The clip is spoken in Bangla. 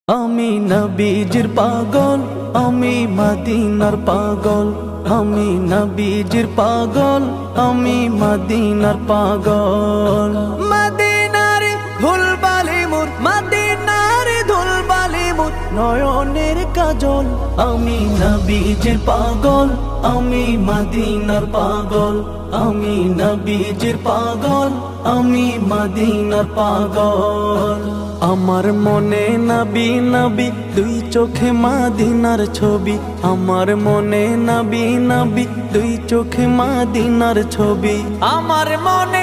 আমি নবীজির পাগল, আমি মদিনার পাগল। আমি নবীজির পাগল, আমি মদিনার পাগল। মদিনার ধুলবালি মোর, মদিনার ধুলবালি মোর নয়নের কাজল। আমি নবীজির পাগল, আমি মদিনার পাগল। আমি নবীজির পাগল, আমি মদিনার পাগল। আমার মনে নবী নবী দুই চোখে মদিনার ছবি। আমার মনে নবী নবী দুই চোখে মদিনার ছবি। আমার মনে